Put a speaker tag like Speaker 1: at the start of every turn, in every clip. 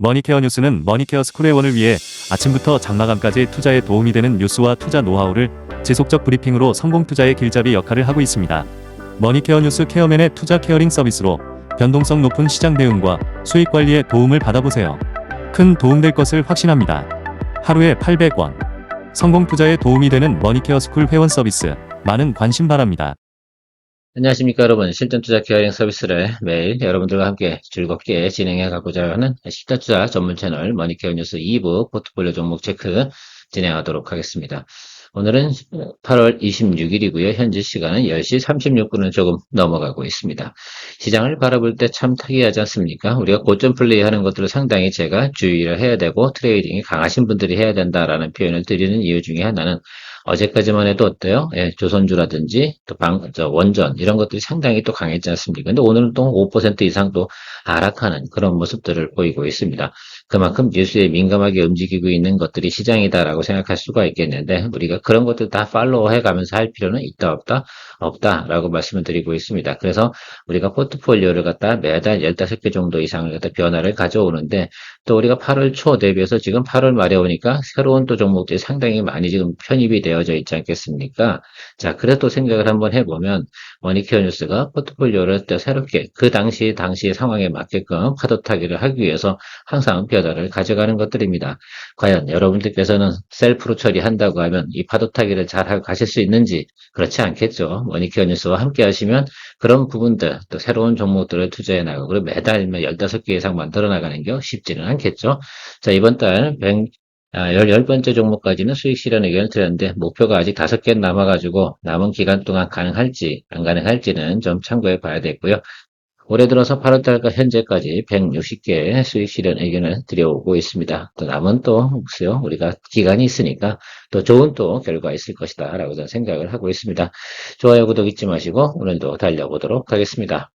Speaker 1: 머니케어 뉴스는 머니케어 스쿨회원을 위해 아침부터 장마감까지 투자에 도움이 되는 뉴스와 투자 노하우를 지속적 브리핑으로 성공 투자의 길잡이 역할을 하고 있습니다. 머니케어 뉴스 케어맨의 투자 케어링 서비스로 변동성 높은 시장 대응과 수익 관리에 도움을 받아보세요. 큰 도움될 것을 확신합니다. 하루에 800원. 성공 투자에 도움이 되는 머니케어 스쿨 회원 서비스. 많은 관심 바랍니다.
Speaker 2: 안녕하십니까 여러분. 실전투자 케어링 서비스를 매일 여러분들과 함께 즐겁게 진행해 가고자 하는 실전투자 전문 채널 머니케어 뉴스 2부 포트폴리오 종목 체크 진행하도록 하겠습니다. 오늘은 8월 26일이고요. 현재 시간은 10시 36분을 조금 넘어가고 있습니다. 시장을 바라볼 때 참 특이하지 않습니까? 우리가 고점 플레이 하는 것들을 상당히 제가 주의를 해야 되고 트레이딩이 강하신 분들이 해야 된다라는 표현을 드리는 이유 중에 하나는 어제까지만 해도 어때요? 예, 조선주라든지 또 원전 이런 것들이 상당히 또 강했지 않습니까? 근데 오늘은 또 5% 이상 또 하락하는 그런 모습들을 보이고 있습니다. 그만큼 뉴스에 민감하게 움직이고 있는 것들이 시장이다라고 생각할 수가 있겠는데 우리가 그런 것들 다 팔로우 해가면서 할 필요는 있다 없다? 없다라고 말씀을 드리고 있습니다. 그래서 우리가 포트폴리오를 갖다 매달 15개 정도 이상을 갖다 변화를 가져오는데 또 우리가 8월 초 대비해서 지금 8월 말에 오니까 새로운 또 종목들이 상당히 많이 지금 편입이 되어져 있지 않겠습니까? 자, 그래도 생각을 한번 해보면 머니케어 뉴스가 포트폴리오를 또 새롭게 그 당시의 상황에 맞게끔 파도 타기를 하기 위해서 항상 변화를 가져가는 것들입니다. 과연 여러분들께서는 셀프로 처리한다고 하면 이 파도 타기를 잘 하고 가실 수 있는지 그렇지 않겠죠. 머니케어 뉴스와 함께 하시면 그런 부분들 또 새로운 종목들을 투자해 나가고 그리고 매달 15개 이상 만들어 나가는 게 쉽지는 않겠죠. 자, 이번 달 10번째 종목까지는 수익 실현 의견을 드렸는데 목표가 아직 5개 남아가지고 남은 기간 동안 가능할지 안 가능할지는 좀 참고해 봐야 되고요. 올해 들어서 8월달과 현재까지 160개의 수익 실현 의견을 드려오고 있습니다. 또 남은 또 글쎄요 우리가 기간이 있으니까 또 좋은 또 결과 있을 것이다 라고 저는 생각을 하고 있습니다. 좋아요 구독 잊지 마시고 오늘도 달려보도록 하겠습니다.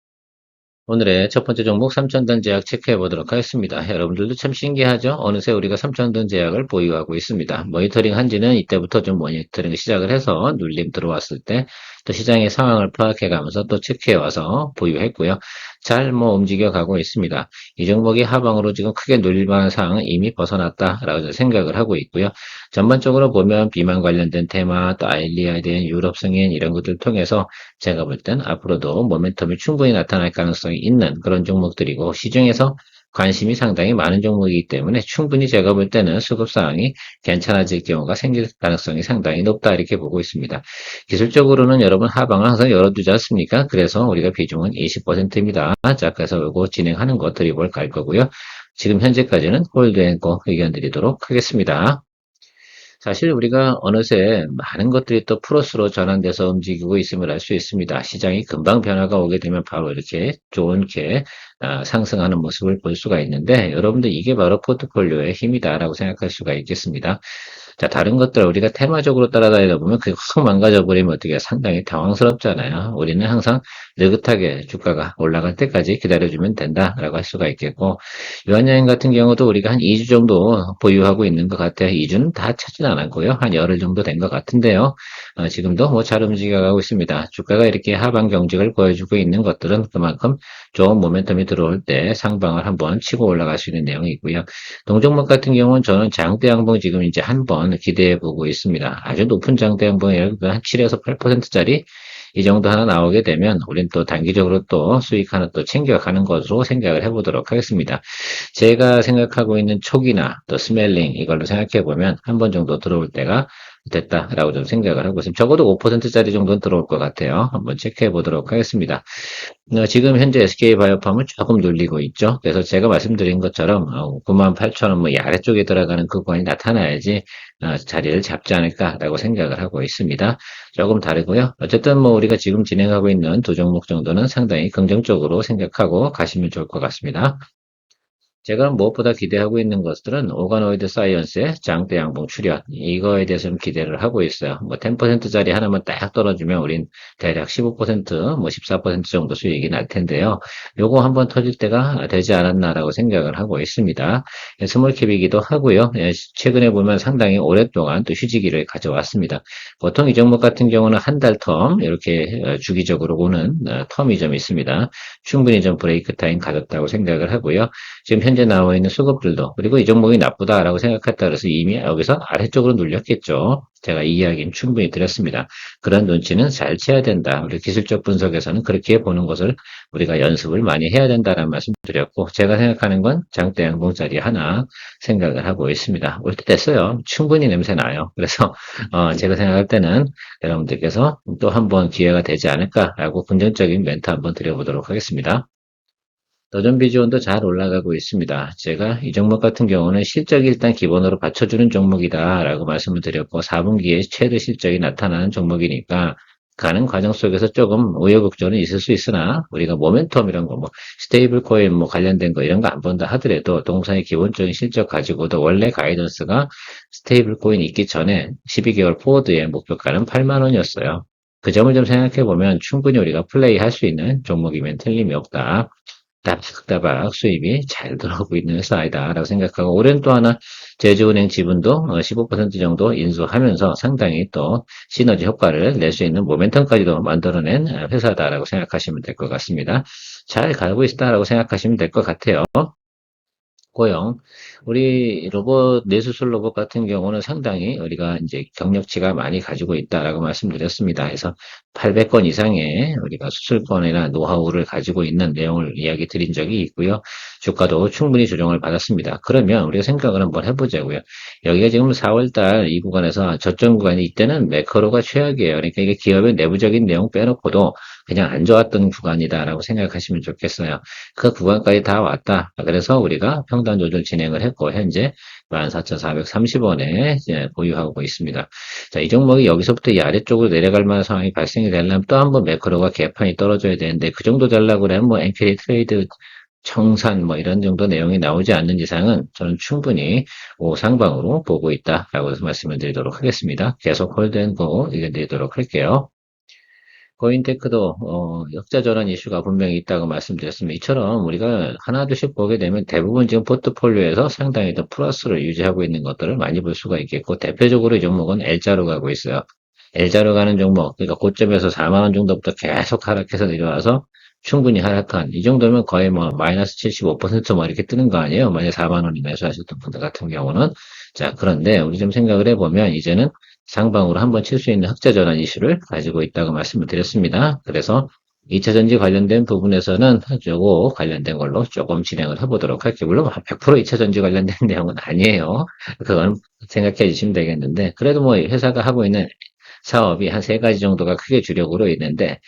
Speaker 2: 오늘의 첫 번째 종목 3,000단 제약 체크해 보도록 하겠습니다. 여러분들도 참 신기하죠? 어느새 우리가 3,000단 제약을 보유하고 있습니다. 모니터링 한지는 이때부터 좀 모니터링 시작을 해서 눌림 들어왔을 때 또 시장의 상황을 파악해 가면서 또 체크해 와서 보유했고요. 잘 움직여 가고 있습니다. 이 종목이 하방으로 지금 크게 눌릴 만한 상황은 이미 벗어났다라고 생각을 하고 있고요. 전반적으로 보면 비만 관련된 테마, 또 아일리아에 대한 유럽 승인 이런 것들을 통해서 제가 볼 땐 앞으로도 모멘텀이 충분히 나타날 가능성이 있는 그런 종목들이고 시중에서 관심이 상당히 많은 종목이기 때문에 충분히 제가 볼 때는 수급상황이 괜찮아질 경우가 생길 가능성이 상당히 높다 이렇게 보고 있습니다. 기술적으로는 여러분 하방을 항상 열어두지 않습니까? 그래서 우리가 비중은 20%입니다. 자, 그래서 이거 진행하는 거 드리블 갈 거고요. 지금 현재까지는 홀드앤고 의견 드리도록 하겠습니다. 사실 우리가 어느새 많은 것들이 또 플러스로 전환돼서 움직이고 있음을 알 수 있습니다. 시장이 금방 변화가 오게 되면 바로 이렇게 좋게 상승하는 모습을 볼 수가 있는데 여러분들 이게 바로 포트폴리오의 힘이다라고 생각할 수가 있겠습니다. 자, 다른 것들 우리가 테마적으로 따라다니다 보면 그게 확 망가져 버리면 어떻게 상당히 당황스럽잖아요. 우리는 항상 느긋하게 주가가 올라갈 때까지 기다려주면 된다라고 할 수가 있겠고 유한여행 같은 경우도 우리가 한 2주 정도 보유하고 있는 것 같아요. 2주는 다 차진 않았고요. 한 열흘 정도 된 것 같은데요. 지금도 잘 움직여가고 있습니다. 주가가 이렇게 하방 경직을 보여주고 있는 것들은 그만큼 좋은 모멘텀이 들어올 때 상방을 한번 치고 올라갈 수 있는 내용이 있고요. 동종목 같은 경우는 저는 장대 양봉 지금 이제 한번 기대해 보고 있습니다. 아주 높은 장대 양봉이 한 7에서 8%짜리 이 정도 하나 나오게 되면 우린 또 단기적으로 또 수익 하나 또 챙겨가는 것으로 생각을 해보도록 하겠습니다. 제가 생각하고 있는 촉이나 또 스멜링 이걸로 생각해 보면 한 번 정도 들어올 때가 됐다라고 좀 생각을 하고 있습니다. 적어도 5%짜리 정도는 들어올 것 같아요. 한번 체크해 보도록 하겠습니다. 지금 현재 SK바이오팜을 조금 눌리고 있죠. 그래서 제가 말씀드린 것처럼 98,000원 이 아래쪽에 들어가는 그 구간이 나타나야지 자리를 잡지 않을까라고 생각을 하고 있습니다. 조금 다르고요. 어쨌든 우리가 지금 진행하고 있는 두 종목 정도는 상당히 긍정적으로 생각하고 가시면 좋을 것 같습니다. 제가 무엇보다 기대하고 있는 것들은 오가노이드 사이언스의 장대 양봉 출현 이거에 대해서 좀 기대를 하고 있어요. 10%짜리 하나만 딱 떨어지면 우린 대략 15% 14% 정도 수익이 날 텐데요. 요거 한번 터질 때가 되지 않았나라고 생각을 하고 있습니다. 스몰캡이기도 하고요. 최근에 보면 상당히 오랫동안 또 휴지기를 가져왔습니다. 보통 이 종목 같은 경우는 한 달 텀 이렇게 주기적으로 오는 텀이 좀 있습니다. 충분히 좀 브레이크 타임 가졌다고 생각을 하고요. 지금 현재 나와 있는 수급들도, 그리고 이 종목이 나쁘다라고 생각했다 그래서 이미 여기서 아래쪽으로 눌렸겠죠. 제가 이 이야기는 충분히 드렸습니다. 그런 눈치는 잘 채야 된다. 우리 기술적 분석에서는 그렇게 보는 것을 우리가 연습을 많이 해야 된다는 말씀 드렸고, 제가 생각하는 건 장대 양봉짜리 하나 생각을 하고 있습니다. 올 때 됐어요. 충분히 냄새 나요. 그래서 제가 생각할 때는 여러분들께서 또 한 번 기회가 되지 않을까라고 긍정적인 멘트 한번 드려보도록 하겠습니다. 도전 비중도 잘 올라가고 있습니다. 제가 이 종목 같은 경우는 실적이 일단 기본으로 받쳐주는 종목이다라고 말씀을 드렸고 4분기에 최대 실적이 나타나는 종목이니까 가는 과정 속에서 조금 우여곡절은 있을 수 있으나 우리가 모멘텀 이런 거 뭐 스테이블 코인 뭐 관련된 거 이런 거 안 본다 하더라도 동사의 기본적인 실적 가지고도 원래 가이던스가 스테이블 코인 있기 전에 12개월 포워드의 목표가는 8만 원이었어요. 그 점을 좀 생각해 보면 충분히 우리가 플레이할 수 있는 종목이면 틀림이 없다. 따박따박 수입이 잘 들어오고 있는 회사이다라고 생각하고 올해는 또 하나 제주은행 지분도 15% 정도 인수하면서 상당히 또 시너지 효과를 낼 수 있는 모멘텀까지도 만들어낸 회사다라고 생각하시면 될 것 같습니다. 잘 가고 있다라고 생각하시면 될 것 같아요. 고용. 우리 로봇, 뇌수술 로봇 같은 경우는 상당히 우리가 이제 경력치가 많이 가지고 있다라고 말씀드렸습니다. 그래서 800건 이상의 우리가 수술권이나 노하우를 가지고 있는 내용을 이야기 드린 적이 있고요. 주가도 충분히 조정을 받았습니다. 그러면 우리가 생각을 한번 해보자고요. 여기가 지금 4월달 이 구간에서 저점 구간이 이때는 매크로가 최악이에요. 그러니까 이게 기업의 내부적인 내용 빼놓고도 그냥 안 좋았던 구간이다라고 생각하시면 좋겠어요. 그 구간까지 다 왔다. 그래서 우리가 평단 조절 진행을 했고 현재 14,430원에 보유하고 있습니다. 자, 이 종목이 여기서부터 이 아래쪽으로 내려갈 만한 상황이 발생이 되려면 또 한 번 매크로가 개판이 떨어져야 되는데 그 정도 되려고 그러면 뭐 엔캐리 트레이드 청산 뭐 이런 정도 내용이 나오지 않는 이상은 저는 충분히 상방으로 보고 있다라고 말씀을 드리도록 하겠습니다. 계속 홀드앤고 의견 드리도록 할게요. 코인테크도 역자 전환 이슈가 분명히 있다고 말씀드렸습니다. 이처럼 우리가 하나둘씩 보게 되면 대부분 지금 포트폴리오에서 상당히 더 플러스를 유지하고 있는 것들을 많이 볼 수가 있겠고 대표적으로 이 종목은 L자로 가고 있어요. L자로 가는 종목, 그러니까 고점에서 4만 원 정도부터 계속 하락해서 내려와서 충분히 하락한 이 정도면 거의 뭐 마이너스 75%뭐 이렇게 뜨는 거 아니에요? 만약 4만 원이 매수하셨던 분들 같은 경우는 자 그런데 우리 좀 생각을 해보면 이제는 상방으로 한번 칠 수 있는 흑자 전환 이슈를 가지고 있다고 말씀을 드렸습니다. 그래서 2차 전지 관련된 부분에서는 요거 관련된 걸로 조금 진행을 해보도록 할게요. 물론 100% 2차 전지 관련된 내용은 아니에요. 그건 생각해 주시면 되겠는데 그래도 뭐 회사가 하고 있는 사업이 한 세 가지 정도가 크게 주력으로 있는데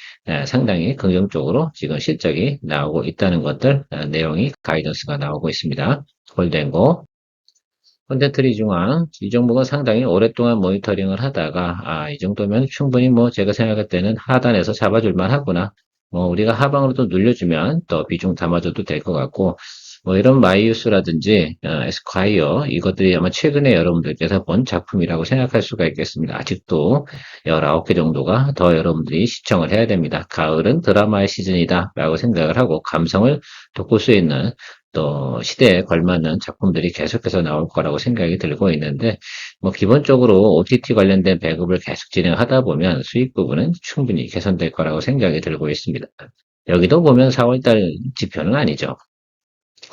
Speaker 2: 상당히 긍정적으로 지금 실적이 나오고 있다는 것들 내용이 가이던스가 나오고 있습니다. 홀덴고 콘텐트리 중앙 이 종목은 상당히 오랫동안 모니터링을 하다가 이 정도면 충분히 뭐 제가 생각할 때는 하단에서 잡아줄만 하구나. 뭐 우리가 하방으로 또 눌려주면 또 비중 담아줘도 될 것 같고 뭐 이런 마이유스라든지 에스콰이어 이것들이 아마 최근에 여러분들께서 본 작품이라고 생각할 수가 있겠습니다. 아직도 19개 정도가 더 여러분들이 시청을 해야 됩니다. 가을은 드라마의 시즌이다 라고 생각을 하고 감성을 돋굴 수 있는 또 시대에 걸맞는 작품들이 계속해서 나올 거라고 생각이 들고 있는데 뭐 기본적으로 OTT 관련된 배급을 계속 진행하다 보면 수익 부분은 충분히 개선될 거라고 생각이 들고 있습니다. 여기도 보면 4월달 지표는 아니죠.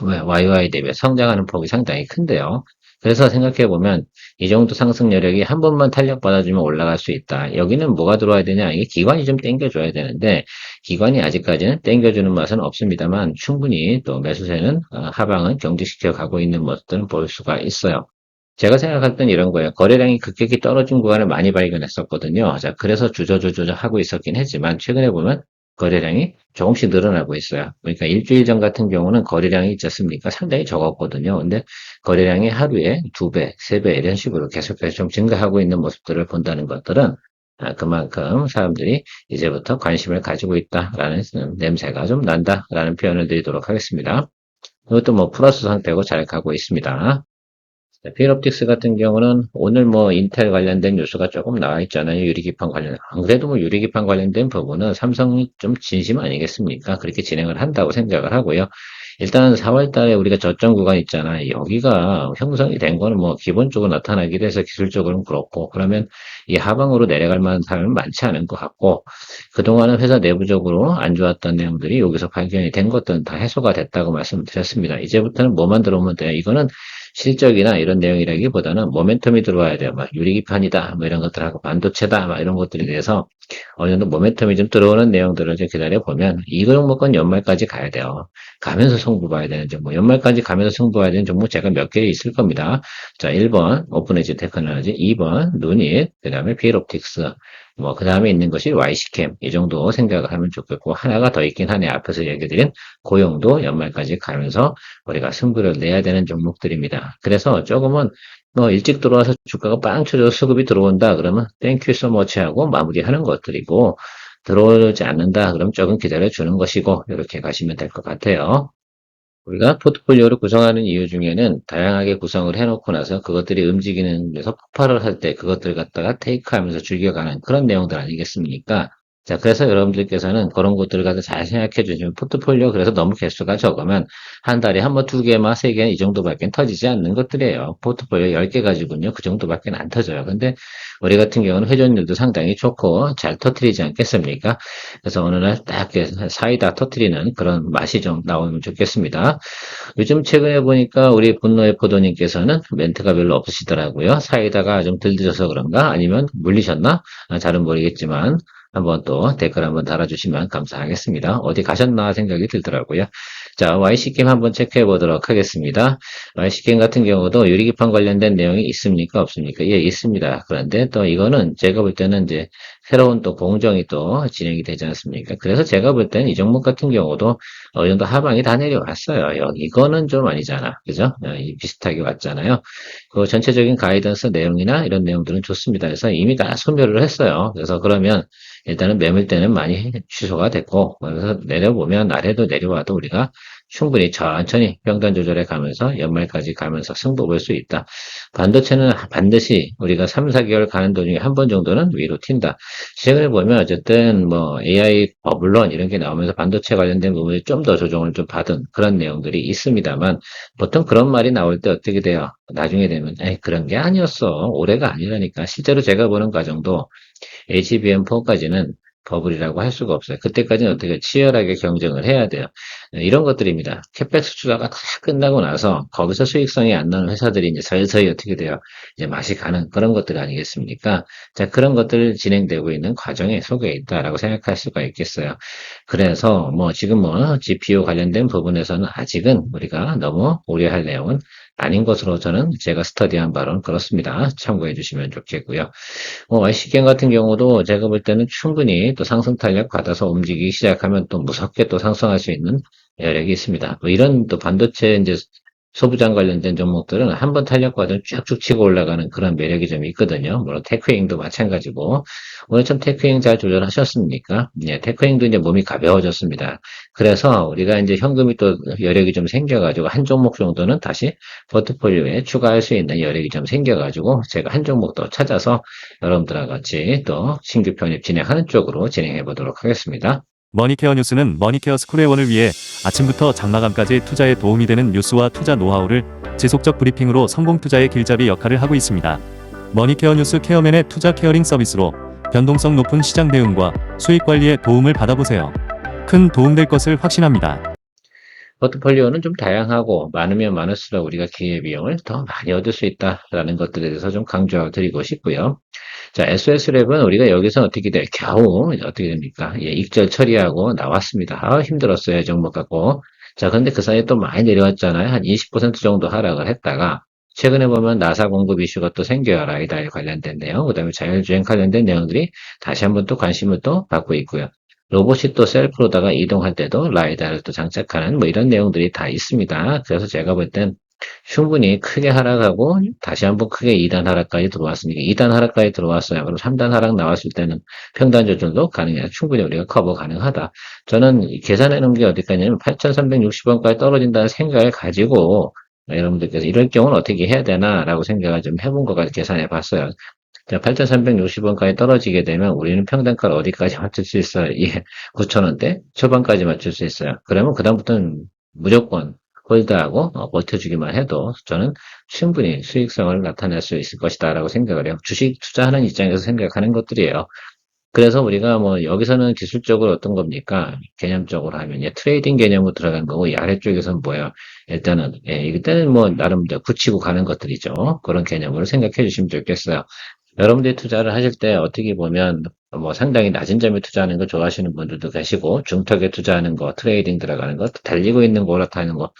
Speaker 2: YY 대비 성장하는 폭이 상당히 큰데요. 그래서 생각해보면 이 정도 상승 여력이 한 번만 탄력받아주면 올라갈 수 있다. 여기는 뭐가 들어와야 되냐? 이게 기관이 좀 땡겨줘야 되는데 기관이 아직까지는 땡겨주는 맛은 없습니다만 충분히 또 매수세는 하방은 경직시켜 가고 있는 모습들은 볼 수가 있어요. 제가 생각할 땐 이런 거예요. 거래량이 급격히 떨어진 구간을 많이 발견했었거든요. 자, 그래서 주저주저 하고 있었긴 했지만 최근에 보면 거래량이 조금씩 늘어나고 있어요. 그러니까 일주일 전 같은 경우는 거래량이 있지 않습니까? 상당히 적었거든요. 근데 거래량이 하루에 2배, 3배 이런 식으로 계속해서 좀 증가하고 있는 모습들을 본다는 것들은 그만큼 사람들이 이제부터 관심을 가지고 있다라는 냄새가 좀 난다라는 표현을 드리도록 하겠습니다. 이것도 뭐 플러스 상태고 잘 가고 있습니다. 필옵틱스 같은 경우는 오늘 뭐 인텔 관련된 뉴스가 조금 나와 있잖아요. 유리기판 관련. 안 그래도 뭐 유리기판 관련된 부분은 삼성이 좀 진심 아니겠습니까? 그렇게 진행을 한다고 생각을 하고요. 일단 4월 달에 우리가 저점 구간 있잖아. 여기가 형성이 된 거는 뭐 기본적으로 나타나기도 해서 기술적으로는 그렇고, 그러면 이 하방으로 내려갈 만한 사람은 많지 않은 것 같고, 그동안은 회사 내부적으로 안 좋았던 내용들이 여기서 발견이 된 것들은 다 해소가 됐다고 말씀드렸습니다. 이제부터는 뭐만 들어오면 돼요. 이거는 실적이나 이런 내용이라기보다는 모멘텀이 들어와야 돼요. 막 유리기판이다, 뭐 이런 것들하고 반도체다, 막 이런 것들에 대해서 어느 정도 모멘텀이 좀 들어오는 내용들을 좀 기다려보면 이 종목은 연말까지 가야 돼요. 가면서 승부 봐야 되는 종목, 연말까지 가면서 승부 봐야 되는 종목 제가 몇 개 있을 겁니다. 자, 1번 오픈에지 테크놀로지, 2번 누닛, 그 다음에 비엘옵틱스, 뭐 그 다음에 있는 것이 YC캠, 이 정도 생각을 하면 좋겠고, 하나가 더 있긴 하네. 앞에서 얘기드린 고용도 연말까지 가면서 우리가 승부를 내야 되는 종목들입니다. 그래서 조금은 뭐 일찍 들어와서 주가가 빵 쳐져서 수급이 들어온다 그러면 땡큐 소머치 하고 마무리하는 것들이고, 들어오지 않는다 그러면 조금 기다려 주는 것이고, 이렇게 가시면 될 것 같아요. 우리가 포트폴리오를 구성하는 이유 중에는 다양하게 구성을 해놓고 나서 그것들이 움직이는 데서 폭발을 할 때 그것들 갖다가 테이크하면서 즐겨가는 그런 내용들 아니겠습니까? 자, 그래서 여러분들께서는 그런 것들을 갖다 잘 생각해 주시면, 포트폴리오 그래서 너무 개수가 적으면 한 달에 한 번, 두 개만, 세 개, 이 정도밖에 터지지 않는 것들이에요. 포트폴리오 10개 가지고는요, 그 정도밖에 안 터져요. 근데 우리 같은 경우는 회전율도 상당히 좋고 잘 터트리지 않겠습니까? 그래서 어느 날 딱 사이다 터트리는 그런 맛이 좀 나오면 좋겠습니다. 요즘 최근에 보니까 우리 분노의 포도님께서는 멘트가 별로 없으시더라고요. 사이다가 좀 들드셔서 그런가? 아니면 물리셨나? 잘은 모르겠지만 한번 또 댓글 한번 달아주시면 감사하겠습니다. 어디 가셨나 생각이 들더라고요. 자, YC캠 한번 체크해 보도록 하겠습니다. YC캠 같은 경우도 유리기판 관련된 내용이 있습니까? 없습니까? 예, 있습니다. 그런데 또 이거는 제가 볼 때는 이제 새로운 또 공정이 또 진행이 되지 않습니까? 그래서 제가 볼 때는 이 종목 같은 경우도 어느 정도 하방이 다 내려왔어요. 이거는 좀 아니잖아. 그죠? 비슷하게 왔잖아요. 그 전체적인 가이던스 내용이나 이런 내용들은 좋습니다. 그래서 이미 다 소멸을 했어요. 그래서 그러면 일단은 매물대는 많이 취소가 됐고, 그래서 내려보면 아래도 내려와도 우리가 충분히 천천히 평단 조절해 가면서 연말까지 가면서 승부 볼 수 있다. 반도체는 반드시 우리가 3, 4개월 가는 도중에 한 번 정도는 위로 튄다. 최근에 보면 어쨌든 뭐 AI 버블론 이런 게 나오면서 반도체 관련된 부분이 좀 더 조정을 좀 받은 그런 내용들이 있습니다만, 보통 그런 말이 나올 때 어떻게 돼요? 나중에 되면 에이, 그런 게 아니었어. 올해가 아니라니까. 실제로 제가 보는 과정도 HBM4까지는 버블이라고 할 수가 없어요. 그때까지는 어떻게 치열하게 경쟁을 해야 돼요. 이런 것들입니다. 캡백스 추가가 다 끝나고 나서 거기서 수익성이 안 나는 회사들이 이제 서서히 어떻게 돼요? 이제 맛이 가는 그런 것들 아니겠습니까? 자, 그런 것들 진행되고 있는 과정에 속에 있다라고 생각할 수가 있겠어요. 그래서 뭐 지금 뭐 GPU 관련된 부분에서는 아직은 우리가 너무 우려할 내용은 아닌 것으로 저는 제가 스터디한 바로는 그렇습니다. 참고해 주시면 좋겠고요. YC경 같은 경우도 제가 볼 때는 충분히 또 상승 탄력 받아서 움직이기 시작하면 또 무섭게 또 상승할 수 있는 여력이 있습니다. 뭐 이런 또 반도체 이제 소부장 관련된 종목들은 한번 탄력받으면 쭉쭉 치고 올라가는 그런 매력이 좀 있거든요. 물론 테크잉도 마찬가지고. 오늘 참 테크잉 잘 조절하셨습니까? 예, 테크잉도 이제 몸이 가벼워졌습니다. 그래서 우리가 이제 현금이 또 여력이 좀 생겨가지고 한 종목 정도는 다시 포트폴리오에 추가할 수 있는 여력이 좀 생겨가지고 제가 한 종목 더 찾아서 여러분들과 같이 또 신규 편입 진행하는 쪽으로 진행해 보도록 하겠습니다.
Speaker 1: 머니케어 뉴스는 머니케어 스쿨회원을 위해 아침부터 장마감까지 투자에 도움이 되는 뉴스와 투자 노하우를 지속적 브리핑으로 성공 투자의 길잡이 역할을 하고 있습니다. 머니케어 뉴스 케어맨의 투자 케어링 서비스로 변동성 높은 시장 대응과 수익 관리에 도움을 받아보세요. 큰 도움될 것을 확신합니다.
Speaker 2: 포트폴리오는 좀 다양하고 많으면 많을수록 우리가 기회비용을 더 많이 얻을 수 있다라는 것들에 대해서 좀 강조드리고 싶고요. 자, SS랩은 우리가 여기서 어떻게 돼? 겨우 어떻게 됩니까? 예, 익절 처리하고 나왔습니다. 힘들었어요, 종목 갖고. 자, 근데 그 사이에 또 많이 내려왔잖아요. 한 20% 정도 하락을 했다가 최근에 보면 나사 공급 이슈가 또 생겨요. 라이다에 관련된 내용, 그다음에 자율주행 관련된 내용들이 다시 한번 또 관심을 또 받고 있고요. 로봇이 또 셀프로다가 이동할 때도 라이다를 또 장착하는 뭐 이런 내용들이 다 있습니다. 그래서 제가 볼 땐 충분히 크게 하락하고 다시 한번 크게 2단 하락까지 들어왔으니까 2단 하락까지 들어왔어요. 그럼 3단 하락 나왔을 때는 평단 조절도 가능해요. 충분히 우리가 커버 가능하다. 저는 계산해 놓은 게 어디까지냐면 8,360원까지 떨어진다는 생각을 가지고 여러분들께서 이럴 경우는 어떻게 해야 되나라고 생각을 좀 해본 거가 계산해 봤어요. 자, 8,360원까지 떨어지게 되면 우리는 평단가를 어디까지 맞출 수 있어요? 예, 9,000원대 초반까지 맞출 수 있어요. 그러면 그다음부터는 무조건 홀드하고 버텨주기만 해도 저는 충분히 수익성을 나타낼 수 있을 것이다라고 생각을 해요. 주식 투자하는 입장에서 생각하는 것들이에요. 그래서 우리가 뭐 여기서는 기술적으로 어떤 겁니까? 개념적으로 하면 트레이딩 개념으로 들어간 거고 이 아래쪽에서는 뭐야? 일단은 이때는 뭐 나름대로 굳히고 가는 것들이죠. 그런 개념으로 생각해 주시면 좋겠어요. 여러분들이 투자를 하실 때 어떻게 보면 뭐 상당히 낮은 점에 투자하는 거 좋아하시는 분들도 계시고 중턱에 투자하는 거, 트레이딩 들어가는 거, 달리고 있는 거 올라타는 거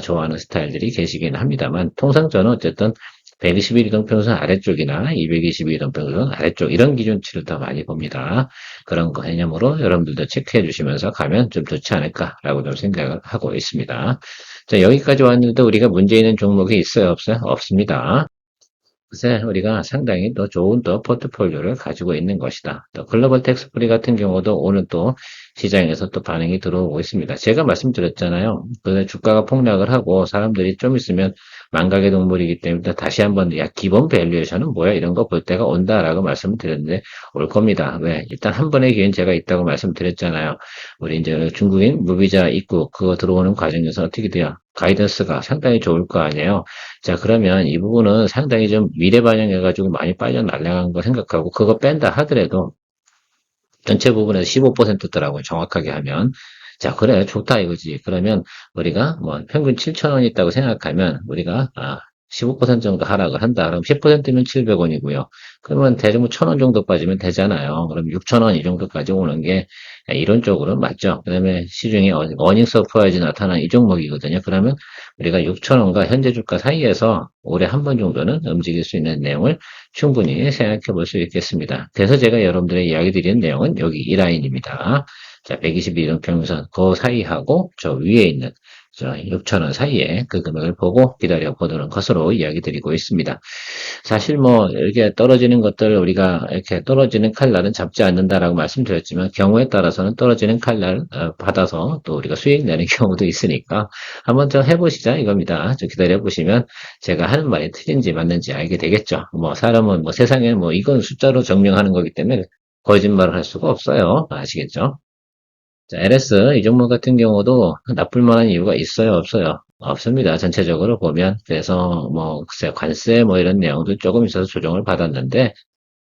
Speaker 2: 좋아하는 스타일들이 계시긴 합니다만 통상 저는 어쨌든 121 이동평선 아래쪽이나 222 이동평선 아래쪽 이런 기준치를 더 많이 봅니다. 그런 거 개념으로 여러분들도 체크해 주시면서 가면 좀 좋지 않을까라고 좀 생각을 하고 있습니다. 자, 여기까지 왔는데 우리가 문제 있는 종목이 있어요, 없어요? 없습니다. 그새 우리가 상당히 더 좋은 또 포트폴리오를 가지고 있는 것이다. 또 글로벌 텍스프리 같은 경우도 오늘 또 시장에서 또 반응이 들어오고 있습니다. 제가 말씀드렸잖아요. 그 주가가 폭락을 하고 사람들이 좀 있으면 망각의 동물이기 때문에 다시 한번 야 기본 밸류에이션은 뭐야 이런 거 볼 때가 온다라고 말씀을 드렸는데 올 겁니다. 왜? 일단 한 번의 기회는 제가 있다고 말씀드렸잖아요. 우리 이제 중국인 무비자 입국 그거 들어오는 과정에서 어떻게 돼요? 가이던스가 상당히 좋을 거 아니에요. 자, 그러면 이 부분은 상당히 좀 미래 반영해가지고 많이 빠져나간 거 생각하고, 그거 뺀다 하더라도 전체 부분에서 15%더라고요. 정확하게 하면. 자, 그래. 좋다 이거지. 그러면 우리가 뭐 평균 7,000원 있다고 생각하면 우리가 15% 정도 하락을 한다. 그럼 10%면 700원이고요. 그러면 대충 1,000원 정도 빠지면 되잖아요. 그럼 6,000원 이 정도까지 오는 게 이론적으로 맞죠. 그다음에 시중에 어닝 서프라이즈 나타난 이 종목이거든요. 그러면 우리가 6,000원과 현재 주가 사이에서 올해 한 번 정도는 움직일 수 있는 내용을 충분히 생각해 볼 수 있겠습니다. 그래서 제가 여러분들의 이야기 드리는 내용은 여기 이 라인입니다. 자, 122동 평선 그 사이하고 저 위에 있는 저 6,000원 사이에 그 금액을 보고 기다려 보도록 것으로 이야기 드리고 있습니다. 사실 뭐 이렇게 떨어지는 것들 우리가 이렇게 떨어지는 칼날은 잡지 않는다라고 말씀드렸지만 경우에 따라서는 떨어지는 칼날 받아서 또 우리가 수익 내는 경우도 있으니까 한번 더 해보시자 이겁니다. 좀 기다려 보시면 제가 하는 말이 틀린지 맞는지 알게 되겠죠. 뭐 사람은 뭐 세상에 뭐 이건 숫자로 증명하는 거기 때문에 거짓말을 할 수가 없어요. 아시겠죠? 자, LS 이 종목 같은 경우도 나쁠 만한 이유가 있어요, 없어요? 없습니다. 전체적으로 보면. 그래서 뭐 글쎄 관세 뭐 이런 내용도 조금 있어서 조정을 받았는데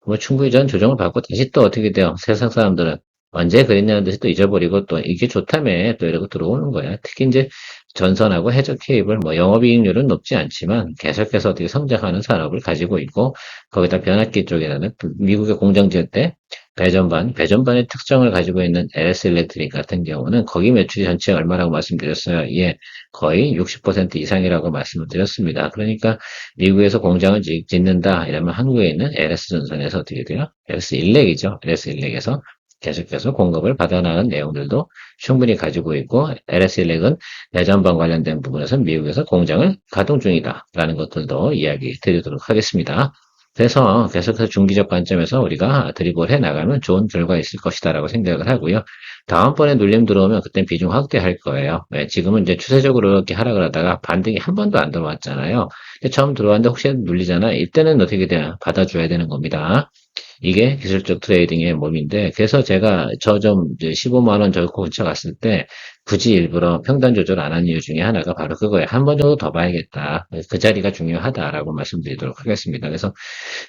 Speaker 2: 뭐 충분히 전 조정을 받고 다시 또 어떻게 돼요? 세상 사람들은 언제 그랬냐는 듯이 또 잊어버리고 또 이게 좋다며 또 이러고 들어오는 거야. 특히 이제 전선하고 해적 케이블 뭐 영업이익률은 높지 않지만 계속해서 어떻게 성장하는 산업을 가지고 있고 거기다 변압기 쪽에는 미국의 공장 지을 때 배전반의 특성을 가지고 있는 LS 일렉트릭 같은 경우는 거기 매출이 전체 얼마라고 말씀드렸어요. 예, 거의 60% 이상이라고 말씀을 드렸습니다. 그러니까 미국에서 공장을 짓는다 이러면 한국에 있는 LS전선에서 어떻게 돼요? LS 일렉이죠. LS 일렉에서 계속해서 공급을 받아나가는 내용들도 충분히 가지고 있고 LS 일렉은 배전반 관련된 부분에서 미국에서 공장을 가동 중이다라는 것들도 이야기 드리도록 하겠습니다. 그래서 계속해서 중기적 관점에서 우리가 드리블 해 나가면 좋은 결과 있을 것이다라고 생각을 하고요. 다음번에 눌림 들어오면 그땐 비중 확대할 거예요. 네, 지금은 이제 추세적으로 이렇게 하락을 하다가 반등이 한 번도 안 들어왔잖아요. 처음 들어왔는데 혹시 눌리잖아. 이때는 어떻게 돼요? 받아줘야 되는 겁니다. 이게 기술적 트레이딩의 몸인데, 그래서 제가 저 좀 15만 원 저거 근처 갔을 때 굳이 일부러 평단 조절 안 한 이유 중에 하나가 바로 그거예요. 한 번 정도 더 봐야겠다. 그 자리가 중요하다라고 말씀드리도록 하겠습니다. 그래서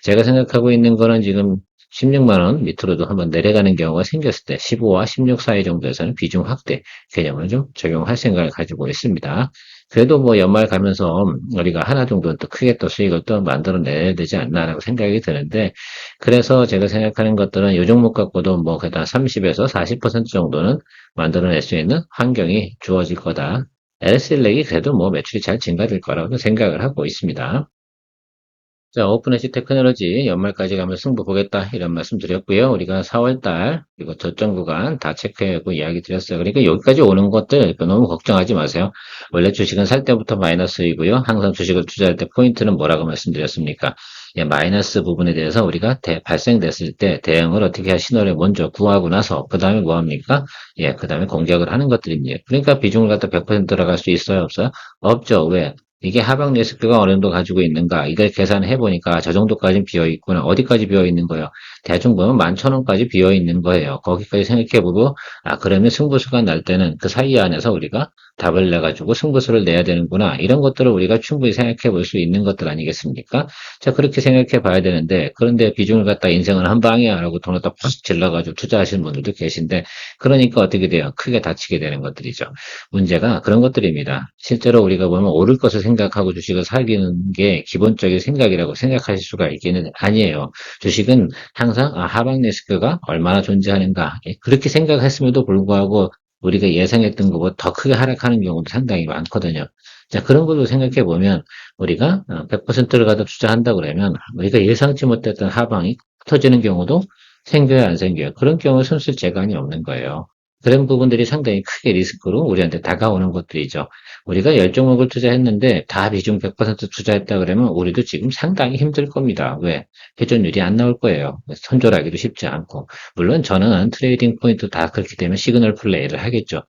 Speaker 2: 제가 생각하고 있는 거는 지금 16만 원 밑으로도 한번 내려가는 경우가 생겼을 때 15와 16 사이 정도에서는 비중 확대 개념을 좀 적용할 생각을 가지고 있습니다. 그래도 뭐 연말 가면서 우리가 하나 정도는 또 크게 또 수익을 또 만들어내야 되지 않나라고 생각이 드는데 그래서 제가 생각하는 것들은 이 종목 갖고도 뭐 그다 30에서 40% 정도는 만들어낼 수 있는 환경이 주어질 거다. LSL락이 그래도 뭐 매출이 잘 증가될 거라고 생각을 하고 있습니다. 자, 오픈엣지 테크놀로지 연말까지 가면 승부 보겠다 이런 말씀 드렸고요. 우리가 4월달 그리고 저점 구간 다 체크하고 이야기 드렸어요. 그러니까 여기까지 오는 것들 너무 걱정하지 마세요. 원래 주식은 살 때부터 마이너스이고요. 항상 주식을 투자할 때 포인트는 뭐라고 말씀드렸습니까? 예, 마이너스 부분에 대해서 우리가 발생됐을 때 대응을 어떻게 할 신호를 먼저 구하고 나서 그 다음에 뭐합니까? 예, 그 다음에 공격을 하는 것들입니다. 그러니까 비중을 갖다 100% 들어갈 수 있어요, 없어요? 없죠. 왜? 이게 하방 리스크가 어느 정도 가지고 있는가 이걸 계산해 보니까 저 정도까지 비어 있구나. 어디까지 비어 있는 거예요? 대충 보면 11,000원까지 비어 있는 거예요. 거기까지 생각해 보고 그러면 승부수가 날 때는 그 사이 안에서 우리가 답을 내가지고 승부수를 내야 되는구나. 이런 것들을 우리가 충분히 생각해 볼 수 있는 것들 아니겠습니까? 자, 그렇게 생각해 봐야 되는데, 그런데 비중을 갖다 인생은 한 방이야 라고 돈을 다 팍 질러가지고 투자하시는 분들도 계신데, 그러니까 어떻게 돼요? 크게 다치게 되는 것들이죠. 문제가 그런 것들입니다. 실제로 우리가 보면 오를 것을 생각하고 주식을 사기는 게 기본적인 생각이라고 생각하실 수가 있기는 아니에요. 주식은 항상 하방 리스크가 얼마나 존재하는가 그렇게 생각했음에도 불구하고 우리가 예상했던 것보다 더 크게 하락하는 경우도 상당히 많거든요. 자, 그런 것도 생각해 보면 우리가 100%를 갖다 투자한다 그러면 우리가 예상치 못했던 하방이 터지는 경우도 생겨야 안 생겨요. 그런 경우 손쓸 재간이 없는 거예요. 그런 부분들이 상당히 크게 리스크로 우리한테 다가오는 것들이죠. 우리가 10종목을 투자했는데 다 비중 100% 투자했다 그러면 우리도 지금 상당히 힘들 겁니다. 왜? 회전율이 안 나올 거예요. 손절하기도 쉽지 않고. 물론 저는 트레이딩 포인트 다 그렇게 되면 시그널 플레이를 하겠죠.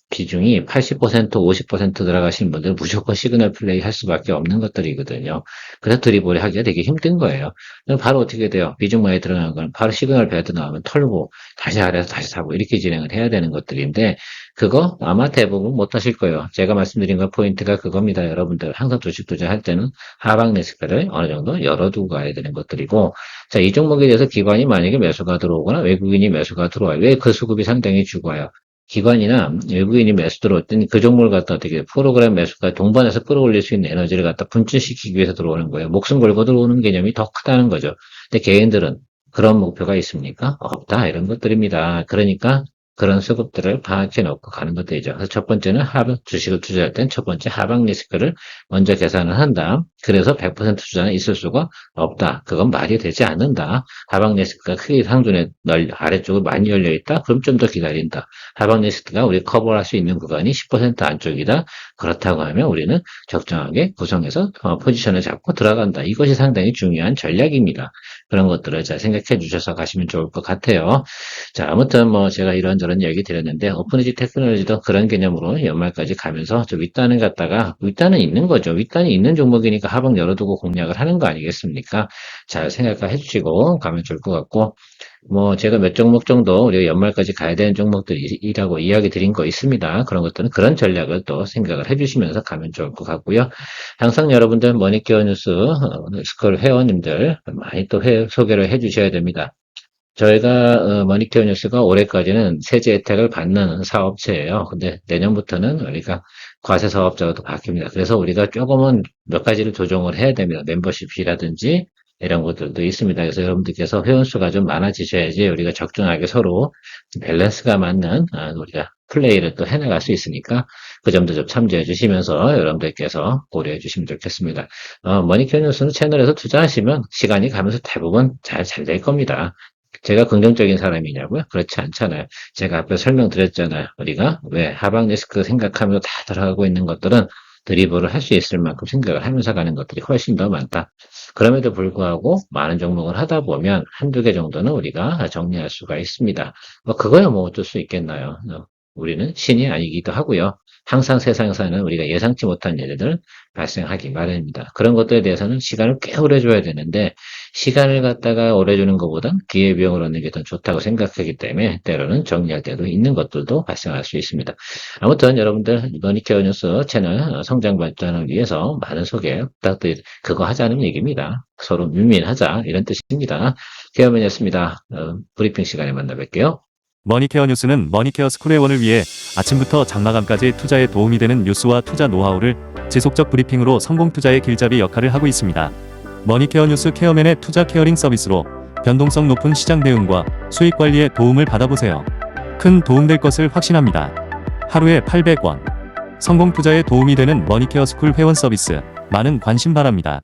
Speaker 2: 비중이 80%, 50% 들어가신 분들은 무조건 시그널 플레이 할 수밖에 없는 것들이거든요. 그래서 드리블을 하기가 되게 힘든 거예요. 그럼 바로 어떻게 돼요? 비중 많이 들어가는 건 바로 시그널 배드 나오면 털고 다시 아래서 다시 사고 이렇게 진행을 해야 되는 것들인데 그거 아마 대부분 못 하실 거예요. 제가 말씀드린 거 포인트가 그겁니다. 여러분들 항상 주식 투자할 때는 하방 리스크를 어느 정도 열어두고 가야 되는 것들이고 자, 이 종목에 대해서 기관이 만약에 매수가 들어오거나 외국인이 매수가 들어와요. 왜 그 수급이 상당히 죽어요? 기관이나 외국인이 매수 들어올 때는 그 종목을 갖다 어떻게 프로그램 매수가 동반해서 끌어올릴 수 있는 에너지를 갖다 분출시키기 위해서 들어오는 거예요. 목숨 걸고 들어오는 개념이 더 크다는 거죠. 근데 개인들은 그런 목표가 있습니까? 없다. 이런 것들입니다. 그러니까 그런 수급들을 파악해 놓고 가는 것들이죠. 그래서 첫 번째는 주식을 투자할 땐 첫 번째 하방 리스크를 먼저 계산을 한다. 그래서 100% 투자는 있을 수가 없다. 그건 말이 되지 않는다. 하방 리스크가 크게 상존에 아래쪽으로 많이 열려 있다. 그럼 좀 더 기다린다. 하방 리스크가 우리 커버할 수 있는 구간이 10% 안쪽이다. 그렇다고 하면 우리는 적정하게 구성해서 포지션을 잡고 들어간다. 이것이 상당히 중요한 전략입니다. 그런 것들을 잘 생각해 주셔서 가시면 좋을 것 같아요. 자, 아무튼 뭐 제가 이런저런 얘기 드렸는데 오픈에지 테크놀로지도 그런 개념으로 연말까지 가면서 저 윗단을 갖다가 윗단은 있는 거죠. 윗단이 있는 종목이니까 하방 열어두고 공략을 하는 거 아니겠습니까? 잘 생각해 주시고 가면 좋을 것 같고 뭐 제가 몇 종목 정도 우리가 연말까지 가야 되는 종목들이라고 이야기 드린 거 있습니다. 그런 것들은 그런 전략을 또 생각을 해주시면서 가면 좋을 것 같고요. 항상 여러분들 머니케어 뉴스 스쿨 회원님들 많이 또 소개를 해주셔야 됩니다. 저희가 머니케어 뉴스가 올해까지는 세제 혜택을 받는 사업체예요. 근데 내년부터는 우리가 과세 사업자로 또 바뀝니다. 그래서 우리가 조금은 몇 가지를 조정을 해야 됩니다. 멤버십이라든지 이런 것들도 있습니다. 그래서 여러분들께서 회원수가 좀 많아지셔야지 우리가 적정하게 서로 밸런스가 맞는 우리가 플레이를 또 해나갈 수 있으니까 그 점도 좀 참조해 주시면서 여러분들께서 고려해 주시면 좋겠습니다. 머니케어 뉴스는 채널에서 투자하시면 시간이 가면서 대부분 잘 될 겁니다. 제가 긍정적인 사람이냐고요? 그렇지 않잖아요. 제가 앞에 설명드렸잖아요. 우리가 왜 하방 리스크 생각하면서 다 들어가고 있는 것들은 드리블을 할 수 있을 만큼 생각을 하면서 가는 것들이 훨씬 더 많다. 그럼에도 불구하고 많은 종목을 하다 보면 한두 개 정도는 우리가 정리할 수가 있습니다. 뭐 그거야 뭐 어쩔 수 있겠나요? 우리는 신이 아니기도 하고요. 항상 세상에서는 우리가 예상치 못한 일들 발생하기 마련입니다. 그런 것들에 대해서는 시간을 꽤 오래 줘야 되는데 시간을 갖다가 오래 주는 것보단 기회비용을 얻는 게 더 좋다고 생각하기 때문에 때로는 정리할 때도 있는 것들도 발생할 수 있습니다. 아무튼 여러분들 머니케어 뉴스 채널 성장 발전을 위해서 많은 소개 부탁드립니다. 그거 하자는 얘기입니다. 서로 윈윈하자 이런 뜻입니다. 케어맨이었습니다. 브리핑 시간에 만나 뵐게요.
Speaker 1: 머니케어 뉴스는 머니케어 스쿨 회원을 위해 아침부터 장마감까지 투자에 도움이 되는 뉴스와 투자 노하우를 지속적 브리핑으로 성공 투자의 길잡이 역할을 하고 있습니다. 머니케어 뉴스 케어맨의 투자 케어링 서비스로 변동성 높은 시장 대응과 수익 관리에 도움을 받아보세요. 큰 도움될 것을 확신합니다. 하루에 800원. 성공 투자에 도움이 되는 머니케어 스쿨 회원 서비스 많은 관심 바랍니다.